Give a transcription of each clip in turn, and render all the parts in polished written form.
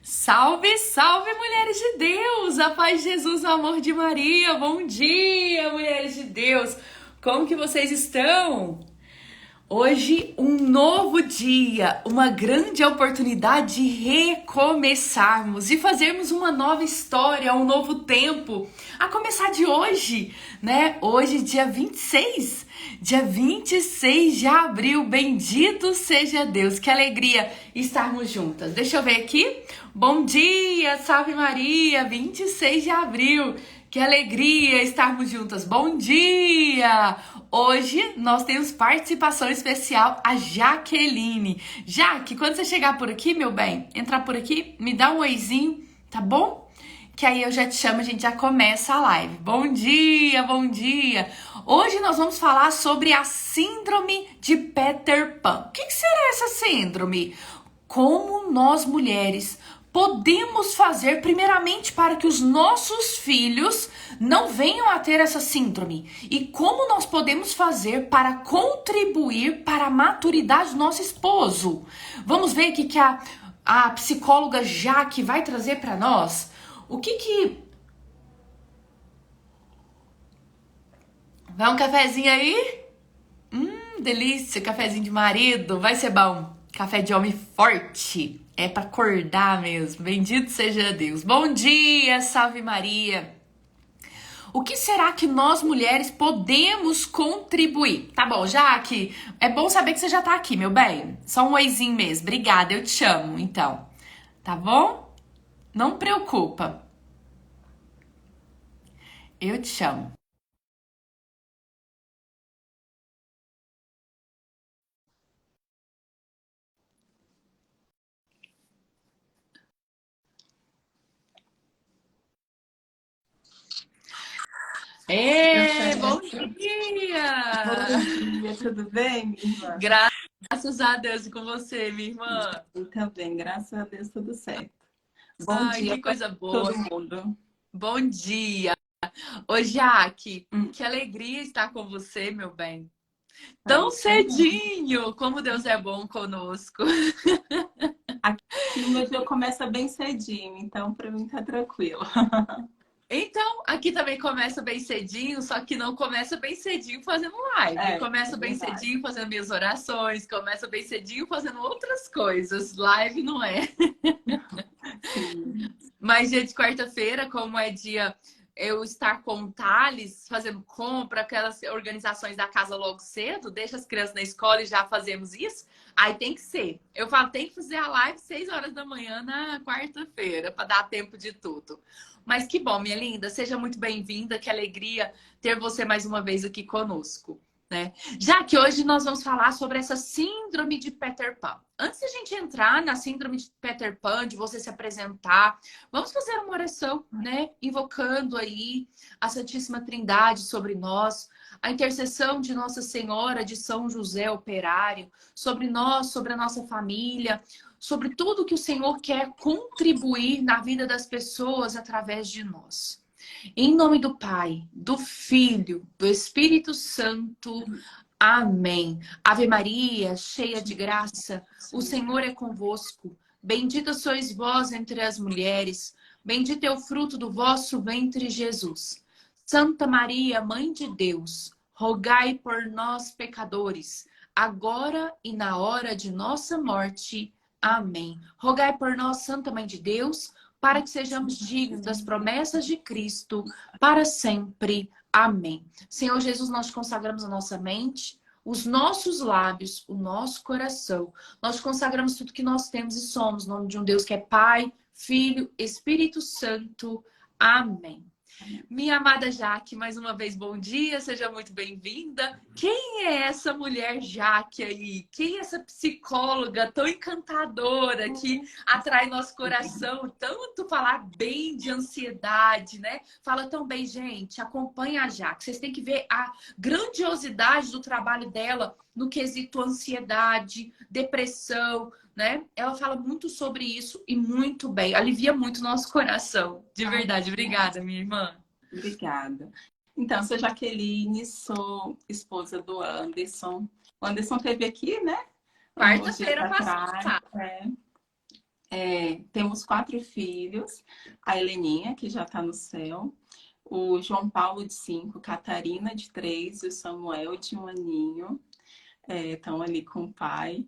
Salve, salve, mulheres de Deus! A paz de Jesus, o amor de Maria. Bom dia, mulheres de Deus! Como que vocês estão? Hoje, um novo dia, uma grande oportunidade de recomeçarmos e fazermos uma nova história, um novo tempo. A começar de hoje, né? Hoje, dia 26 de abril. Bendito seja Deus. Que alegria estarmos juntas. Deixa eu ver aqui. Bom dia, salve Maria, 26 de abril. Que alegria estarmos juntas. Bom dia! Hoje nós temos participação especial, a Jaqueline. Jaque, quando você chegar por aqui, meu bem, entrar por aqui, me dá um oizinho, tá bom? Que aí eu já te chamo, a gente já começa a live. Bom dia, bom dia! Hoje nós vamos falar sobre a síndrome de Peter Pan. O que será essa síndrome? Como nós mulheres podemos fazer primeiramente para que os nossos filhos não venham a ter essa síndrome? E como nós podemos fazer para contribuir para a maturidade do nosso esposo? Vamos ver o que a psicóloga Jaque vai trazer para nós. O que... Vai um cafezinho aí? Delícia, cafezinho de marido, vai ser bom. Café de homem forte. É para acordar mesmo. Bendito seja Deus. Bom dia, salve Maria. O que será que nós mulheres podemos contribuir? Tá bom, Jaque, é bom saber que você já tá aqui, meu bem. Só um oizinho mesmo. Obrigada, eu te amo, então. Tá bom? Não preocupa. Eu te chamo. Bom dia! Bom dia, tudo bem, minha irmã? Graças a Deus e com você, minha irmã. Eu também, graças a Deus, tudo certo. Bom dia Que para coisa boa. todo mundo. Bom dia. Ô, Jaque, que alegria estar com você, meu bem. Tão cedinho! Como Deus é bom conosco. Aqui o meu dia começa bem cedinho, então para mim tá tranquilo. Então, aqui também começa bem cedinho, só que não começa bem cedinho fazendo live. Começa bem cedinho fazendo minhas orações, começa bem cedinho fazendo outras coisas. Live não é. Sim. Mas dia de quarta-feira, como é dia eu estar com o Thales, fazendo compra, aquelas organizações da casa logo cedo, deixa as crianças na escola e já fazemos isso, aí tem que ser. Eu falo, tem que fazer a live 6 horas da manhã na quarta-feira, para dar tempo de tudo. Mas que bom, minha linda, seja muito bem-vinda, que alegria ter você mais uma vez aqui conosco, né? Já que hoje nós vamos falar sobre essa síndrome de Peter Pan. Antes de a gente entrar na síndrome de Peter Pan, de você se apresentar, vamos fazer uma oração, né? Invocando aí a Santíssima Trindade sobre nós, a intercessão de Nossa Senhora de São José Operário, sobre nós, sobre a nossa família, sobre tudo que o Senhor quer contribuir na vida das pessoas através de nós. Em nome do Pai, do Filho, do Espírito Santo. Amém. Ave Maria, cheia de graça, o Senhor é convosco. Bendita sois vós entre as mulheres. Bendito é o fruto do vosso ventre, Jesus. Santa Maria, Mãe de Deus, rogai por nós, pecadores, agora e na hora de nossa morte. Amém. Rogai por nós, Santa Mãe de Deus, para que sejamos dignos das promessas de Cristo para sempre. Amém. Senhor Jesus, nós te consagramos a nossa mente, os nossos lábios, o nosso coração. Nós te consagramos tudo que nós temos e somos, no nome de um Deus que é Pai, Filho, Espírito Santo. Amém. Minha amada Jaque, mais uma vez, bom dia, seja muito bem-vinda. Quem é essa mulher Jaque aí? Quem é essa psicóloga tão encantadora que atrai nosso coração? Tanto falar bem de ansiedade, né? Fala tão bem, gente, acompanha a Jaque. Vocês têm que ver a grandiosidade do trabalho dela no quesito ansiedade, depressão, né? Ela fala muito sobre isso e muito bem. Alivia muito o nosso coração. De verdade. Obrigada, minha irmã. Obrigada. Então, sou Jaqueline, sou esposa do Anderson. O Anderson esteve aqui, né? Quarta-feira passada. Temos 4 filhos, a Heleninha, que já está no céu, o João Paulo, de 5, Catarina, de 3, e o Samuel, de 1 aninho, estão ali com o pai.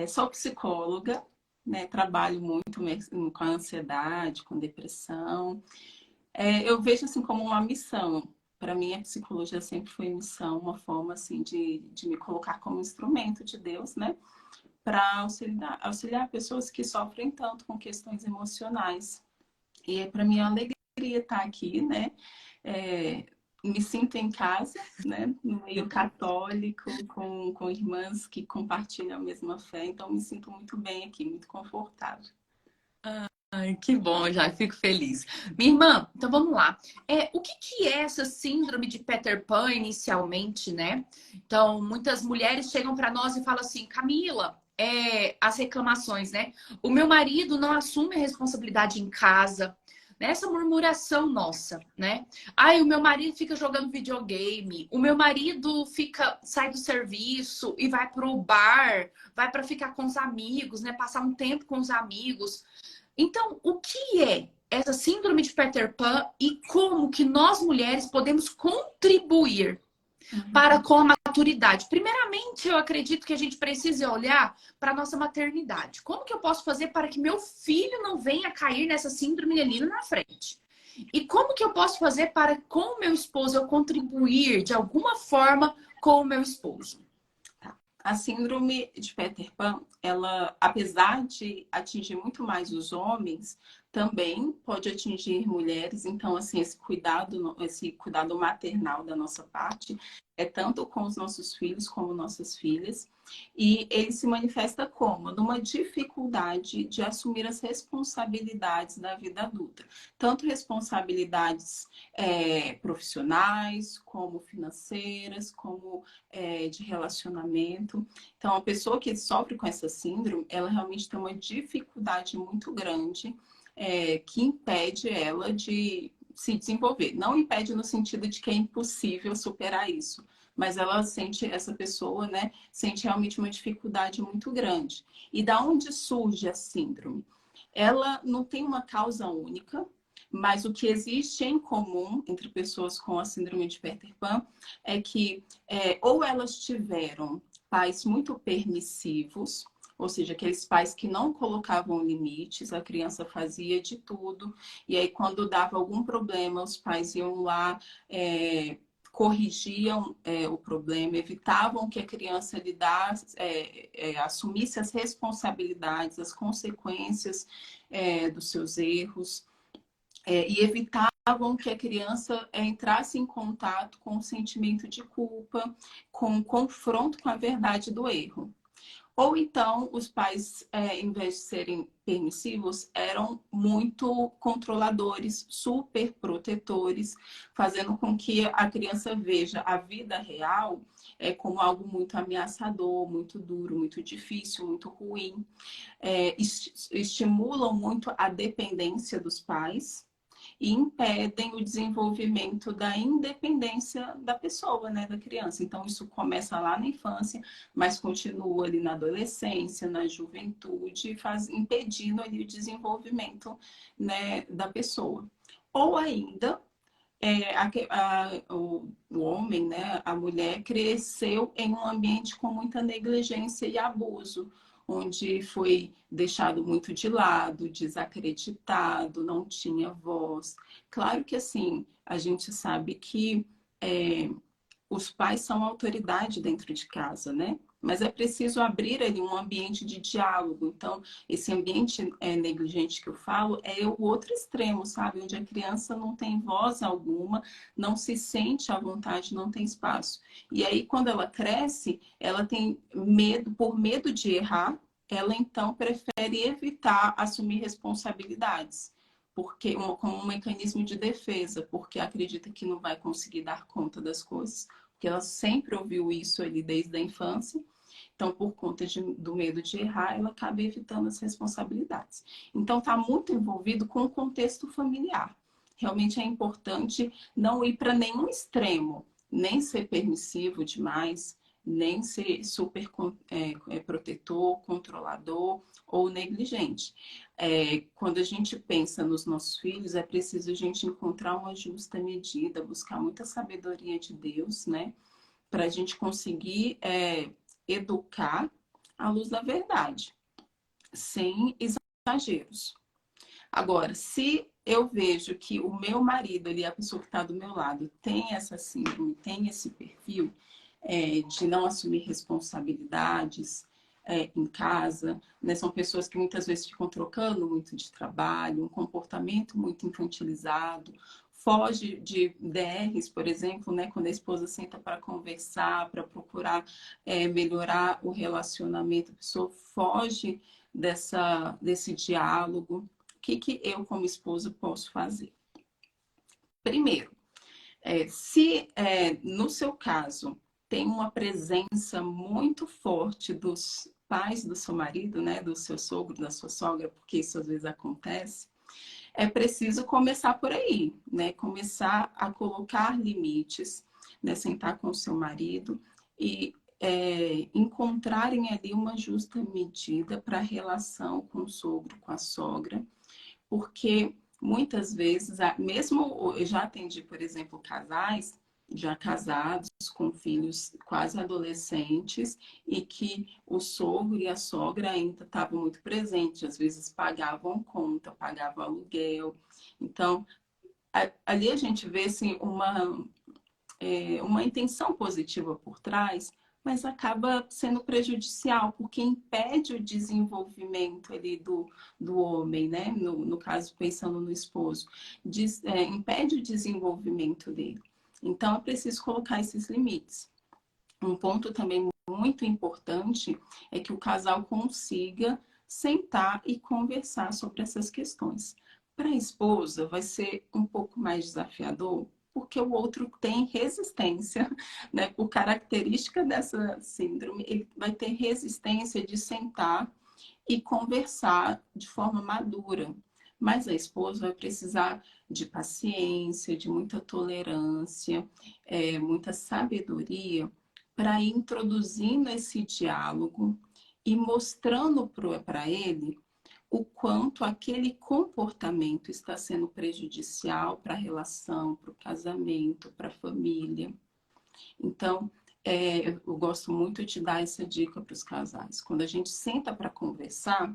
Sou psicóloga, né? Trabalho muito com a ansiedade, com depressão. Eu vejo assim como uma missão. Para mim, a psicologia sempre foi missão, uma forma assim de me colocar como instrumento de Deus, né? Para auxiliar pessoas que sofrem tanto com questões emocionais. E para mim é uma alegria estar aqui, né? Me sinto em casa, né? No meio católico, com irmãs que compartilham a mesma fé, então me sinto muito bem aqui, muito confortável. Ai, que bom, já fico feliz. Minha irmã, então vamos lá. O que que é essa síndrome de Peter Pan inicialmente, né? Então, muitas mulheres chegam para nós e falam assim, Camila, as reclamações, né? O meu marido não assume a responsabilidade em casa, né? Essa murmuração nossa, né? Ai, o meu marido fica jogando videogame, o meu marido sai do serviço e vai pro bar, vai para ficar com os amigos, né? Passar um tempo com os amigos. Então, o que é essa síndrome de Peter Pan e como que nós mulheres podemos contribuir para com a maturidade? Primeiramente, eu acredito que a gente precisa olhar para a nossa maternidade. Como que eu posso fazer para que meu filho não venha cair nessa síndrome ali na frente? E como que eu posso fazer para, com o meu esposo, eu contribuir de alguma forma com o meu esposo? A síndrome de Peter Pan, ela, apesar de atingir muito mais os homens, também pode atingir mulheres. Então, assim, esse cuidado maternal da nossa parte é tanto com os nossos filhos como nossas filhas. E ele se manifesta como? Numa dificuldade de assumir as responsabilidades da vida adulta. Tanto responsabilidades profissionais, como financeiras, como de relacionamento. Então, a pessoa que sofre com essa síndrome, ela realmente tem uma dificuldade muito grande que impede ela de se desenvolver. Não impede no sentido de que é impossível superar isso, mas ela sente, essa pessoa, né, sente realmente uma dificuldade muito grande. E da onde surge a síndrome? Ela não tem uma causa única, mas o que existe em comum entre pessoas com a síndrome de Peter Pan é que ou elas tiveram pais muito permissivos, ou seja, aqueles pais que não colocavam limites, a criança fazia de tudo, e aí quando dava algum problema, os pais iam lá, corrigiam o problema, evitavam que a criança assumisse as responsabilidades, as consequências dos seus erros. E evitavam que a criança entrasse em contato com o sentimento de culpa, com o confronto com a verdade do erro. Ou então, os pais, em vez de serem permissivos, eram muito controladores, super protetores, fazendo com que a criança veja a vida real como algo muito ameaçador, muito duro, muito difícil, muito ruim. Estimulam muito a dependência dos pais e impedem o desenvolvimento da independência da pessoa, né, da criança. Então, isso começa lá na infância, mas continua ali na adolescência, na juventude, impedindo ali o desenvolvimento, né, da pessoa. Ou ainda, o homem, né, a mulher, cresceu em um ambiente com muita negligência e abuso, onde foi deixado muito de lado, desacreditado, não tinha voz. Claro que, assim, a gente sabe que os pais são autoridade dentro de casa, né? Mas é preciso abrir ali um ambiente de diálogo. Então, esse ambiente negligente que eu falo é o outro extremo, sabe? Onde a criança não tem voz alguma, não se sente à vontade, não tem espaço. E aí, quando ela cresce, ela tem medo, por medo de errar, ela então prefere evitar assumir responsabilidades. Como um mecanismo de defesa, porque acredita que não vai conseguir dar conta das coisas, porque ela sempre ouviu isso ali desde a infância. Então, por conta do medo de errar, ela acaba evitando as responsabilidades. Então, está muito envolvido com o contexto familiar. Realmente é importante não ir para nenhum extremo, nem ser permissivo demais, nem ser super protetor, controlador ou negligente. Quando a gente pensa nos nossos filhos, é preciso a gente encontrar uma justa medida, buscar muita sabedoria de Deus, né? Para a gente conseguir educar à luz da verdade, sem exageros. Agora, se eu vejo que o meu marido, a pessoa que está do meu lado, tem essa síndrome, tem esse perfil de não assumir responsabilidades em casa, né? São pessoas que muitas vezes ficam trocando muito de trabalho, um comportamento muito infantilizado, foge de DRs, por exemplo, né? Quando a esposa senta para conversar, para procurar melhorar o relacionamento, a pessoa foge desse diálogo. O que eu, como esposa, posso fazer? Primeiro, se no seu caso tem uma presença muito forte dos pais do seu marido, né, do seu sogro, da sua sogra, porque isso às vezes acontece, é preciso começar por aí, né? Começar a colocar limites, né? Sentar com o seu marido e encontrarem ali uma justa medida para a relação com o sogro, com a sogra, porque muitas vezes, mesmo eu já atendi, por exemplo, casais já casados, com filhos quase adolescentes, e que o sogro e a sogra ainda estavam muito presentes, às vezes pagavam conta, pagavam aluguel. Então, ali a gente vê assim, uma intenção positiva por trás, mas acaba sendo prejudicial, porque impede o desenvolvimento ali do homem, né? No caso, pensando no esposo, impede o desenvolvimento dele. Então, é preciso colocar esses limites. Um ponto também muito importante é que o casal consiga sentar e conversar sobre essas questões. Para a esposa, vai ser um pouco mais desafiador, porque o outro tem resistência, né? Por característica dessa síndrome, ele vai ter resistência de sentar e conversar de forma madura. Mas a esposa vai precisar de paciência, de muita tolerância, muita sabedoria para ir introduzindo esse diálogo e mostrando para ele o quanto aquele comportamento está sendo prejudicial para a relação, para o casamento, para a família. Então, eu gosto muito de dar essa dica para os casais. Quando a gente senta para conversar,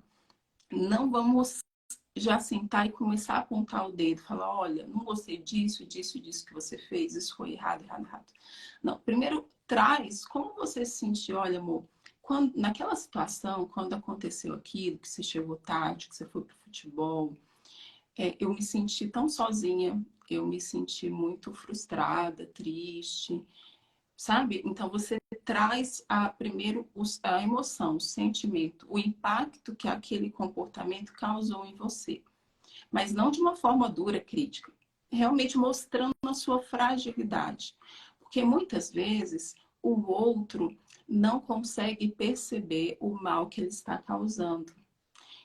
não vamos já sentar e começar a apontar o dedo, falar, olha, não gostei disso, disso, disso que você fez, isso foi errado, errado, errado. Não, primeiro traz como você se sentiu, olha, amor, naquela situação, quando aconteceu aquilo, que você chegou tarde, que você foi pro futebol, eu me senti tão sozinha, eu me senti muito frustrada, triste, sabe? Então você traz primeiro a emoção, o sentimento, o impacto que aquele comportamento causou em você. Mas não de uma forma dura, crítica. Realmente mostrando a sua fragilidade. Porque muitas vezes o outro não consegue perceber o mal que ele está causando.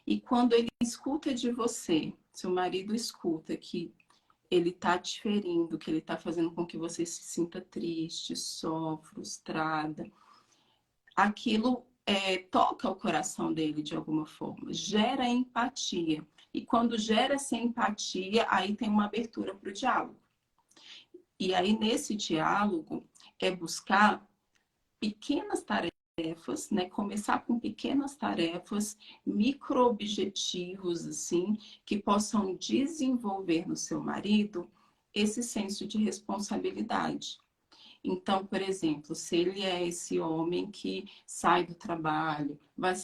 E quando ele escuta de você, seu marido escuta que ele está te ferindo, que ele está fazendo com que você se sinta triste, só, frustrada, aquilo toca o coração dele de alguma forma, gera empatia. E quando gera essa empatia, aí tem uma abertura para o diálogo. E aí, nesse diálogo, é buscar pequenas tarefas, né? Começar com pequenas tarefas, micro-objetivos, assim, que possam desenvolver no seu marido esse senso de responsabilidade. Então, por exemplo, se ele é esse homem que sai do trabalho, vai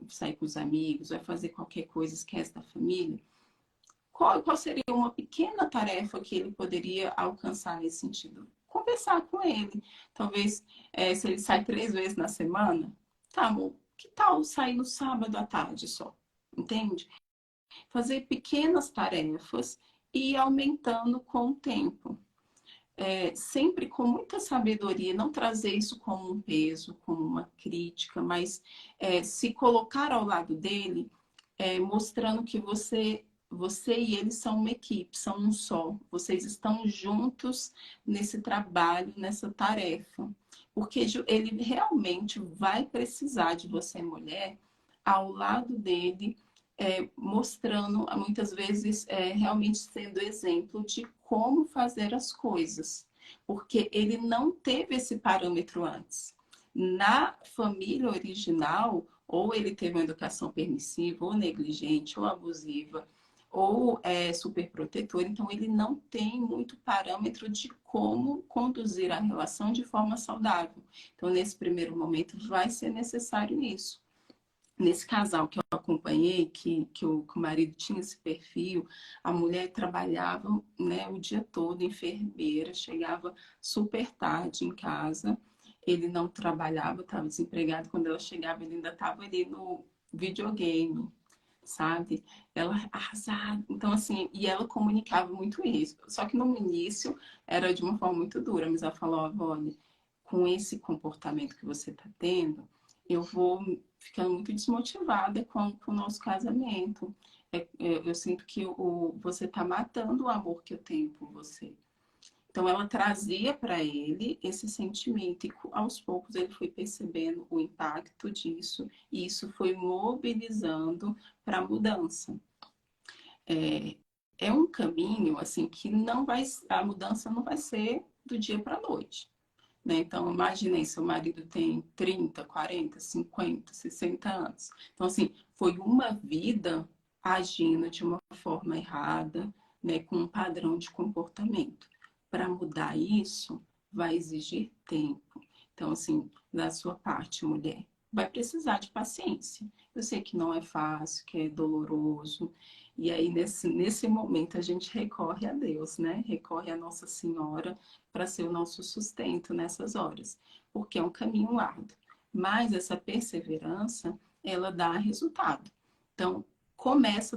sair com os amigos, vai fazer qualquer coisa, esquece da família, qual seria uma pequena tarefa que ele poderia alcançar nesse sentido? Conversar com ele. Talvez, se ele sai 3 vezes na semana, tá, amor, que tal sair no sábado à tarde só? Entende? Fazer pequenas tarefas e ir aumentando com o tempo. Sempre com muita sabedoria, não trazer isso como um peso, como uma crítica, mas se colocar ao lado dele, mostrando que você você e ele são uma equipe, são um só. Vocês estão juntos nesse trabalho, nessa tarefa. Porque ele realmente vai precisar de você, mulher, ao lado dele, mostrando, muitas vezes, realmente sendo exemplo de como fazer as coisas. Porque ele não teve esse parâmetro antes. Na família original, ou ele teve uma educação permissiva, ou negligente, ou abusiva, ou superprotetor, então ele não tem muito parâmetro de como conduzir a relação de forma saudável. Então, nesse primeiro momento, vai ser necessário isso. Nesse casal que eu acompanhei, que o marido tinha esse perfil, a mulher trabalhava, né, o dia todo, enfermeira, chegava super tarde em casa, ele não trabalhava, estava desempregado, quando ela chegava ele ainda estava ali no videogame, sabe? Ela arrasava. Então, assim, e ela comunicava muito isso. Só que no início era de uma forma muito dura, mas ela falou, olha, com esse comportamento que você está tendo, eu vou ficando muito desmotivada com o nosso casamento. Eu sinto que você está matando o amor que eu tenho por você. Então, ela trazia para ele esse sentimento, e aos poucos ele foi percebendo o impacto disso, e isso foi mobilizando para a mudança. É um caminho, assim, que não vai, a mudança não vai ser do dia para a noite. Né? Então, imaginem, seu marido tem 30, 40, 50, 60 anos. Então, assim, foi uma vida agindo de uma forma errada, né, com um padrão de comportamento. Para mudar isso, vai exigir tempo. Então, assim, da sua parte, mulher, vai precisar de paciência. Eu sei que não é fácil, que é doloroso. E aí, nesse momento, a gente recorre a Deus, né? Recorre a Nossa Senhora para ser o nosso sustento nessas horas. Porque é um caminho árduo. Mas essa perseverança, ela dá resultado. Então,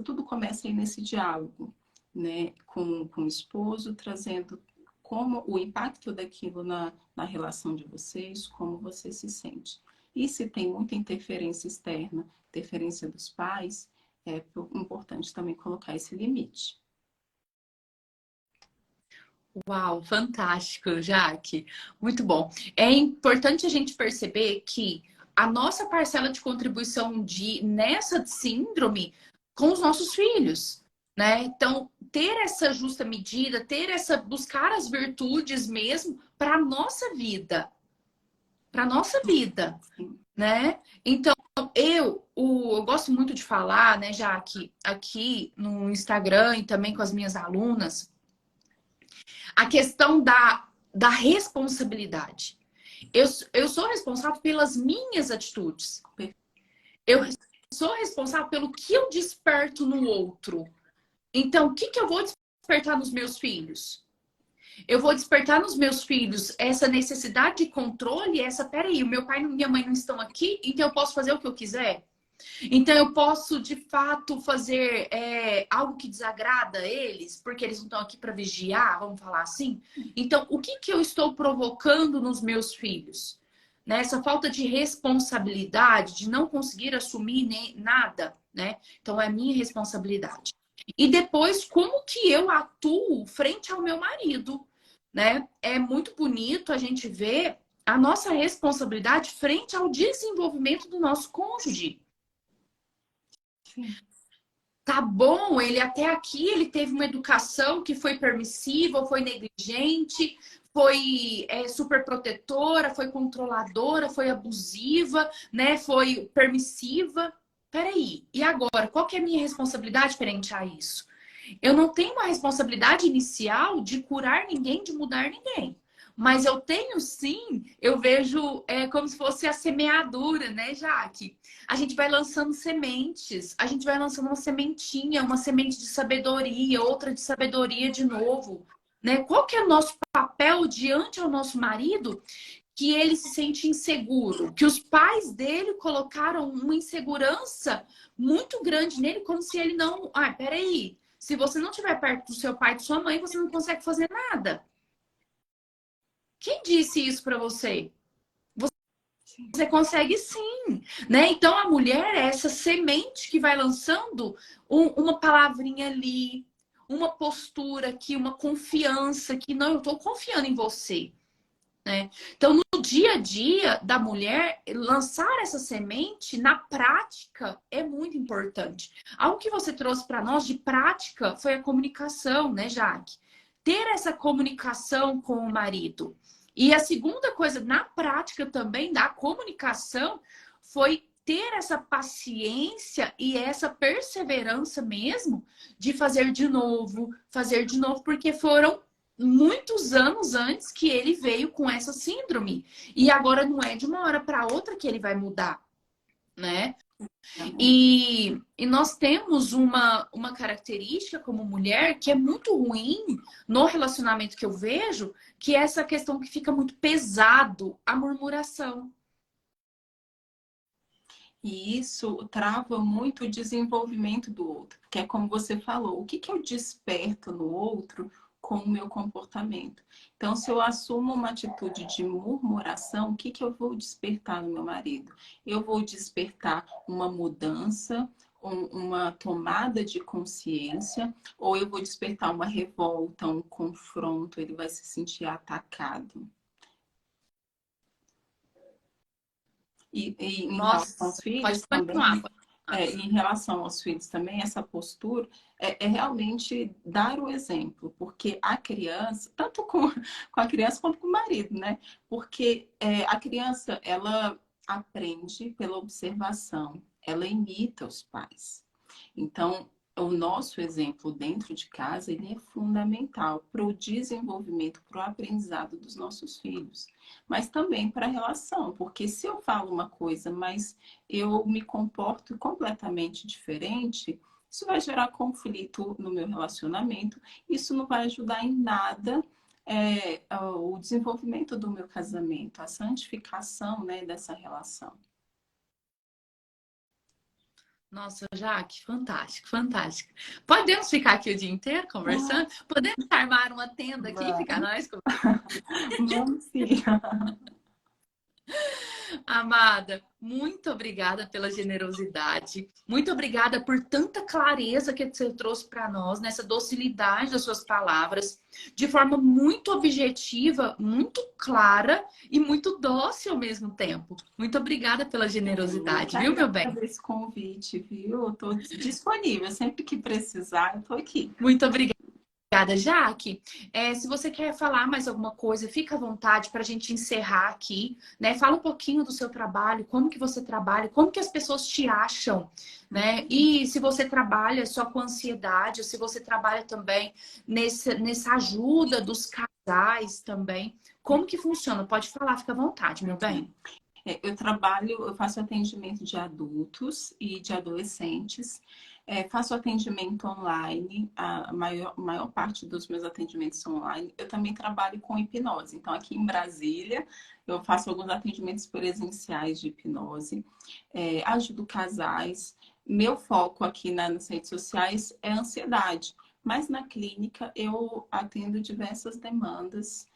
tudo começa aí nesse diálogo, né? Com o esposo, trazendo como o impacto daquilo na relação de vocês, como você se sente. E se tem muita interferência externa, interferência dos pais, é importante também colocar esse limite. Uau, fantástico, Jaque. Muito bom. É importante a gente perceber que a nossa parcela de contribuição nessa síndrome com os nossos filhos, né? Então, ter essa justa medida, buscar as virtudes mesmo para nossa vida, para nossa vida, né? Então, eu gosto muito de falar, né, Jaque, aqui no Instagram e também com as minhas alunas, a questão da responsabilidade. Eu sou responsável pelas minhas atitudes. Eu sou responsável pelo que eu desperto no outro. Então, o que eu vou despertar nos meus filhos? Eu vou despertar nos meus filhos essa necessidade de controle, peraí, o meu pai e minha mãe não estão aqui, então eu posso fazer o que eu quiser? Então, eu posso, de fato, fazer algo que desagrada eles, porque eles não estão aqui para vigiar, vamos falar assim? Então, o que eu estou provocando nos meus filhos? Né? Essa falta de responsabilidade, de não conseguir assumir nem nada, né? Então, é minha responsabilidade. E depois, como que eu atuo frente ao meu marido, né? É muito bonito a gente ver a nossa responsabilidade frente ao desenvolvimento do nosso cônjuge. Sim. Tá bom, ele até aqui ele teve uma educação que foi permissiva, foi negligente, foi super protetora, foi controladora, foi abusiva, né? Foi permissiva. Peraí, e agora? Qual que é a minha responsabilidade perante a isso? Eu não tenho uma responsabilidade inicial de curar ninguém, de mudar ninguém. Mas eu tenho sim, eu vejo como se fosse a semeadura, né, Jaque? A gente vai lançando sementes, a gente vai lançando uma sementinha, uma semente de sabedoria, outra de sabedoria de novo. Né? Qual que é o nosso papel diante ao nosso marido que ele se sente inseguro? Que os pais dele colocaram uma insegurança muito grande nele, como se ele não... Ah, peraí, se você não estiver perto do seu pai e de sua mãe, você não consegue fazer nada. Quem disse isso para você? Você consegue sim, né? Então a mulher é essa semente que vai lançando uma palavrinha ali, uma postura aqui, uma confiança que não, eu tô confiando em você, né? Então no dia a dia da mulher, lançar essa semente na prática é muito importante. Algo que você trouxe para nós de prática foi a comunicação, né, Jaque? Ter essa comunicação com o marido. E a segunda coisa, na prática também da comunicação, foi ter essa paciência e essa perseverança mesmo de fazer de novo, porque foram muitos anos antes que ele veio com essa síndrome. E agora não é de uma hora para outra que ele vai mudar, né? E nós temos uma característica como mulher que é muito ruim no relacionamento que eu vejo, que é essa questão que fica muito pesado, a murmuração. E isso trava muito o desenvolvimento do outro, porque é como você falou, o que que eu desperto no outro com o meu comportamento? Então, se eu assumo uma atitude de murmuração, o que que eu vou despertar no meu marido? Eu vou despertar uma mudança, uma tomada de consciência, ou eu vou despertar uma revolta, um confronto, ele vai se sentir atacado. E em relação aos Nossa, pode filhos continuar. também, em relação aos filhos também, essa postura é realmente dar o exemplo, porque a criança, tanto com a criança quanto com o marido, né? Porque a criança, ela aprende pela observação, ela imita os pais. Então, o nosso exemplo dentro de casa, ele é fundamental para o desenvolvimento, para o aprendizado dos nossos filhos, mas também para a relação, porque se eu falo uma coisa, mas eu me comporto completamente diferente, isso vai gerar conflito no meu relacionamento, isso não vai ajudar em nada o desenvolvimento do meu casamento, a santificação, né, dessa relação. Nossa, Jaque, fantástico, fantástico. Podemos ficar aqui o dia inteiro Ah, conversando? Podemos armar uma tenda aqui e ficar vamos, nós. vamos sim. Amada, muito obrigada pela generosidade. Muito obrigada por tanta clareza que você trouxe para nós, nessa docilidade das suas palavras, de forma muito objetiva, muito clara e muito dócil ao mesmo tempo. Muito obrigada pela Eu que generosidade, viu, meu bem? agradeço esse convite, viu? Eu estou disponível, sempre que precisar, eu estou aqui. Muito obrigada. Obrigada, Jaque. Se você quer falar mais alguma coisa, fica à vontade para a gente encerrar aqui, né? Fala um pouquinho do seu trabalho, como que você trabalha, como que as pessoas te acham, né? E se você trabalha só com ansiedade, ou se você trabalha também nessa ajuda dos casais também, como que funciona? Pode falar, fica à vontade, meu bem. Eu faço atendimento de adultos e de adolescentes, faço atendimento online, a maior parte dos meus atendimentos são online. Eu também trabalho com hipnose, então aqui em Brasília eu faço alguns atendimentos presenciais de hipnose, ajudo casais. Meu foco aqui nas redes sociais é ansiedade, mas na clínica eu atendo diversas demandas.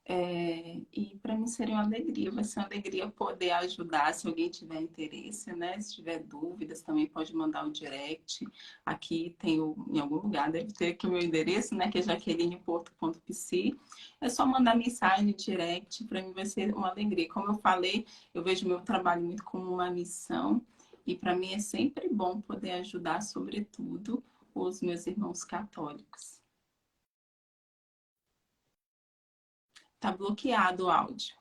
E para mim seria uma alegria, vai ser uma alegria poder ajudar se alguém tiver interesse, né? Se tiver dúvidas, também pode mandar o direct. Aqui tem em algum lugar, deve ter aqui o meu endereço, né? Que é jaquelineporto.pc. É só mandar mensagem direct, para mim vai ser uma alegria. Como eu falei, eu vejo meu trabalho muito como uma missão, e para mim é sempre bom poder ajudar, sobretudo, os meus irmãos católicos. Tá bloqueado o áudio.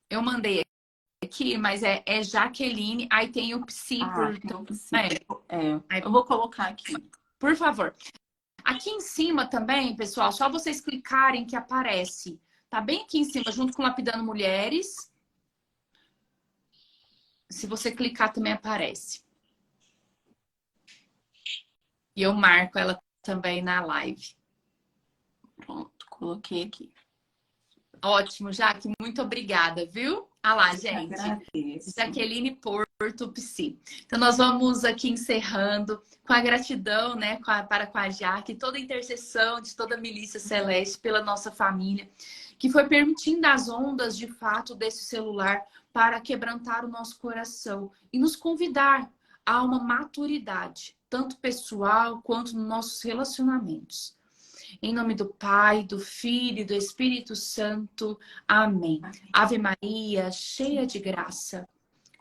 Eu mandei aqui, mas é Jaqueline, aí tem o Psi Ah, por... não É, possível. aí, Eu vou colocar aqui. por favor. Aqui em cima também, pessoal, só vocês clicarem que aparece. Tá bem aqui em cima, junto com Lapidando Mulheres. Se você clicar, também aparece. E eu marco ela também na live. Pronto, coloquei aqui. Ótimo, Jaque, muito obrigada, viu? Ah lá, Eu que gente. agradeço. Jaqueline Porto Psi. Então, nós vamos aqui encerrando com a gratidão, né, para com a Jaque, toda a intercessão de toda a milícia celeste pela nossa família, que foi permitindo as ondas, de fato, desse celular para quebrantar o nosso coração e nos convidar a uma maturidade, tanto pessoal quanto nos nossos relacionamentos. Em nome do Pai, do Filho e do Espírito Santo. Amém. Ave Maria, cheia de graça.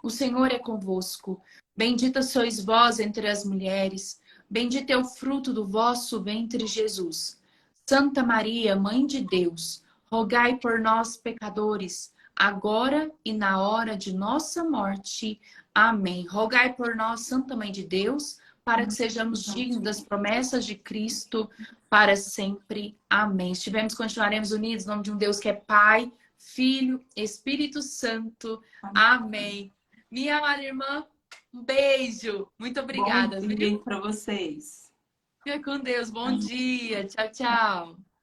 O Senhor é convosco. Bendita sois vós entre as mulheres. Bendito é o fruto do vosso ventre, Jesus. Santa Maria, Mãe de Deus, rogai por nós, pecadores, agora e na hora de nossa morte. Amém. Rogai por nós, Santa Mãe de Deus, para que sejamos dignos das promessas de Cristo para sempre. Amém. Estivemos, continuaremos unidos em nome de um Deus que é Pai, Filho, Espírito Santo. Amém. Minha amada irmã, um beijo. Muito obrigada, Bom viu? dia para vocês. Fica com Deus. Bom dia. Tchau, tchau.